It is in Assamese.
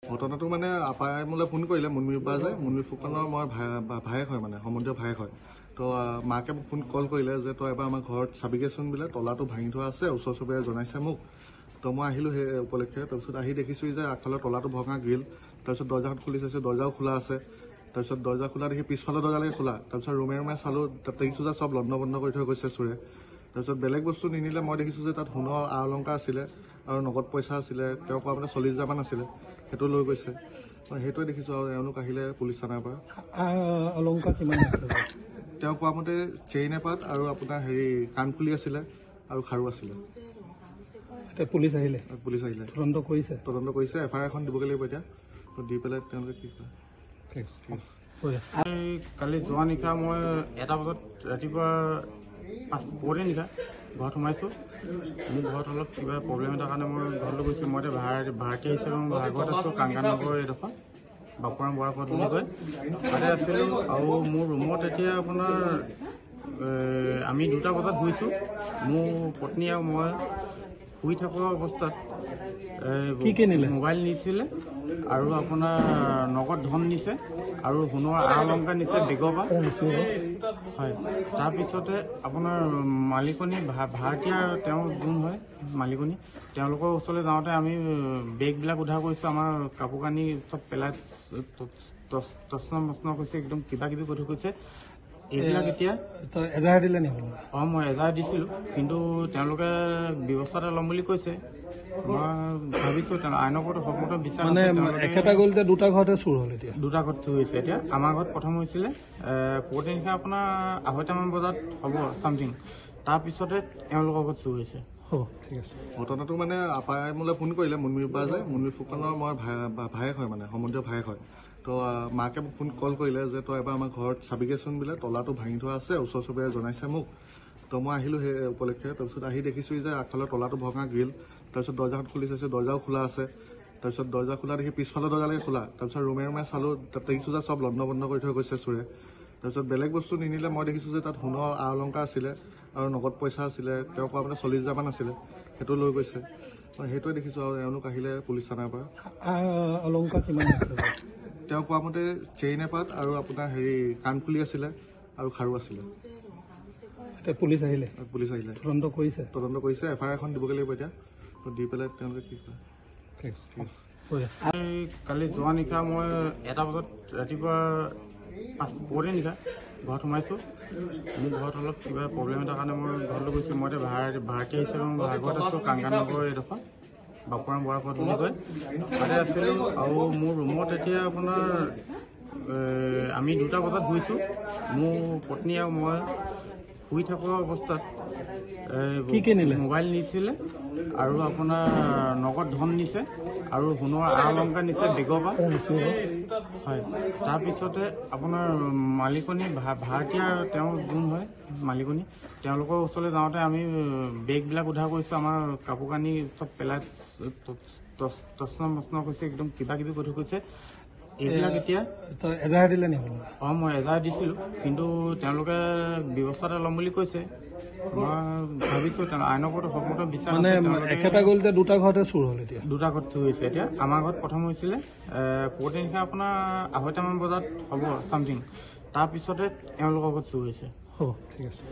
ঘটনাটো মানে আপাই মোলৈ ফোন কৰিলে মুনমিৰ পৰা যে মুনমিৰ ফুকনৰ মই ভায়েক হয় মানে সম্বন্ধীয় ভায়েক হয়। তো মাকে মোক কল কৰিলে যে তই এবাৰ আমাৰ ঘৰত চাবিগেচোন বোলে তলাটো ভাঙি থোৱা আছে, ওচৰ চুবুৰীয়াই জনাইছে মোক। তো মই আহিলোঁ সেই উপলক্ষে। তাৰপিছত আহি দেখিছোঁ যে আগফালৰ তলাটো ভঙা গ্ৰিল, তাৰপিছত দৰ্জাখন খুলি চাইছোঁ, দৰ্জাও খোলা আছে। তাৰপিছত দৰ্জা খোলা দেখি পিছফালৰ দৰ্জালৈকে খোলা। তাৰপিছত ৰুমে চালোঁ, তাত দেখিছোঁ যে চব বন্ধ কৰি থৈ গৈছে চোৰে। তাৰপিছত বেলেগ বস্তু নিনিলে। মই দেখিছোঁ যে তাত সোণৰ আ অলংকাৰ আছিলে আৰু নগদ পইচা আছিলে, তেওঁ কোৱা মানে 40,000 আছিলে, সেইটো লৈ গৈছে। মই সেইটোৱে দেখিছোঁ। আৰু এওঁলোক আহিলে পুলিচ থানাৰ পৰা। অলংকাৰ কিমান আছে? তেওঁ কোৱা মতে চেইন এপাত আৰু আপোনাৰ কাণফুলি আছিলে আৰু খাৰু আছিলে। পুলিচ আহিলে তদন্ত কৰিছে FIR এখন দিবগৈ লাগিব এতিয়া। তো দি পেলাই তেওঁলোকে কি কৰে। কালি যোৱা নিশা মই 1টা বজাত ৰাতিপুৱা 5 নিশা ঘৰত সোমাইছোঁ। মোৰ ঘৰত অলপ কিবা প্ৰব্লেম এটাৰ কাৰণে মই ঘৰলৈ গৈছোঁ। মই এতিয়া ভাড়াতীয়া হিচাপে মই ভাড়াঘৰত আছোঁ, কাংগানগৰ এইডোখৰ বাপুৰাম বৰাপথ বুলি কয়, তাতে আছিলোঁ। আৰু মোৰ ৰুমত এতিয়া আপোনাৰ আমি 2টা বজাত শুইছোঁ। মোৰ পত্নী আৰু মই শুই থকা অৱস্থাত মোবাইল নিছিলে আৰু আপোনাৰ নগদ ধন নিছে আৰু সোণৰ আ অলংকাৰ নিছে বেগৰ পৰা। হয়, তাৰপিছতে আপোনাৰ মালিকনী ভাড়াতীয়া তেওঁ যোন হয় মালিকনী, তেওঁলোকৰ ওচৰলৈ যাওঁতে আমি বেগবিলাক উদ্ধাৰ কৰিছোঁ। আমাৰ কাপোৰ কানি চব পেলাই তছন মছন কৰিছে, একদম কিবা কিবি কৰি কৈছে। এইবিলাক এতিয়া এজাহাৰ দিলে নেকি? মই এজাহাৰ দিছিলোঁ, কিন্তু তেওঁলোকে ব্যৱস্থা এটা ল'ম বুলি কৈছে। মই ভাবিছোঁ আইনৰ ওপৰত সন্মত বিচাৰ মানে একেটা গলিতে 2টা ঘৰতে চুৰ হ'ল। এতিয়া 2টা ঘৰত চুৰ হৈছে। এতিয়া আমাৰ ঘৰত প্ৰথম হৈছিলে পুৱতি নিশা আপোনাৰ 2:30মান বজাত হ'ব চামথিং। তাৰপিছতে এওঁলোকৰ ঘৰত চুৰ হৈছে। হ'ব, ঠিক আছে। ঘটনাটো মানে আপাই মোলৈ ফোন কৰিলে মুনমিৰ পৰা যে মুনমিৰ ফুকনৰ মই ভায়েক হয় মানে সম্বন্ধীয় ভায়েক হয়। তো মাকে মোক কল কৰিলে যে তই এবাৰ আমাৰ ঘৰত চাবিগেচোন বোলে তলাটো ভাঙি থোৱা আছে, ওচৰ চুবুৰীয়াই জনাইছে মোক। তো মই আহিলোঁ সেই উপলক্ষে। তাৰপিছত আহি দেখিছোঁ যে আগফালৰ তলাটো ভঙা গ্ৰিল, তাৰপিছত দৰ্জাখন খুলি চাইছোঁ, দৰ্জাও খোলা আছে। তাৰপিছত দৰ্জা খোলা দেখি পিছফালৰ দৰ্জালৈকে খোলা। তাৰপিছত ৰুমে চালোঁ, তাত দেখিছোঁ যে চব বন্ধ কৰি থৈ গৈছে চোৰে। তাৰপিছত বেলেগ বস্তু নিনিলে। মই দেখিছোঁ যে তাত সোণৰ আ অলংকাৰ আছিলে আৰু নগদ পইচা আছিলে, তেওঁ কোৱা মানে 40,000 আছিলে, সেইটো লৈ গৈছে। মই সেইটোৱে দেখিছোঁ। আৰু এওঁলোক আহিলে পুলিচ থানাৰ পৰা। অলংকাৰ কিমান আছে? তেওঁ কোৱা মতে চেইন এপাত আৰু আপোনাৰ কাণফুলি আছিলে আৰু খাৰু আছিলে। পুলিচ আহিলে তদন্ত কৰিছে FIR এখন দিবগৈ লাগিব এতিয়া। তো দি পেলাই তেওঁলোকে কি কৰে। কালি যোৱা নিশা মই 1টা বজাত ৰাতিপুৱা 5 নিশা ঘৰত সোমাইছোঁ। মোৰ ঘৰত অলপ কিবা প্ৰব্লেম এটাৰ কাৰণে মই ঘৰলৈ গৈছোঁ। মই এতিয়া ভাড়াতীয়া হিচাপে মই ভাড়াঘৰত আছোঁ, কাংগানগৰ এইডোখৰ বাপুৰাম বৰাপথ বুলি কয়, তাতে আছিলোঁ। আৰু মোৰ ৰুমত এতিয়া আপোনাৰ আমি 2টা বজাত শুইছোঁ। মোৰ পত্নী আৰু মই শুই থকা অৱস্থাত মোবাইল নিছিলে আৰু আপোনাৰ নগদ ধন নিছে আৰু সোণৰ আ অলংকাৰ নিছে বেগৰ পৰা। হয়, তাৰপিছতে আপোনাৰ মালিকনী ভাড়াতীয়া তেওঁ যোন হয় মালিকনী, তেওঁলোকৰ ওচৰলৈ যাওঁতে আমি বেগবিলাক উদ্ধাৰ কৰিছোঁ। আমাৰ কাপোৰ কানি চব পেলাই তছন মছন কৰিছে, একদম কিবা কিবি কৰি কৈছে। এইবিলাক এতিয়া এজাহাৰ দিলে নেকি? মই এজাহাৰ দিছিলোঁ, কিন্তু তেওঁলোকে ব্যৱস্থা এটা ল'ম বুলি কৈছে। মই ভাবিছোঁ আইনৰ ওপৰত সন্মত বিচাৰ মানে একেটা গলিতে 2টা ঘৰতে চুৰ হ'ল। এতিয়া 2টা ঘৰত চুৰ হৈছে। এতিয়া আমাৰ ঘৰত প্ৰথম হৈছিলে পুৱতি নিশা আপোনাৰ 2:30মান বজাত হ'ব চামথিং। তাৰপিছতে এওঁলোকৰ ঘৰত চুৰ হৈছে। হ'ব, ঠিক আছে।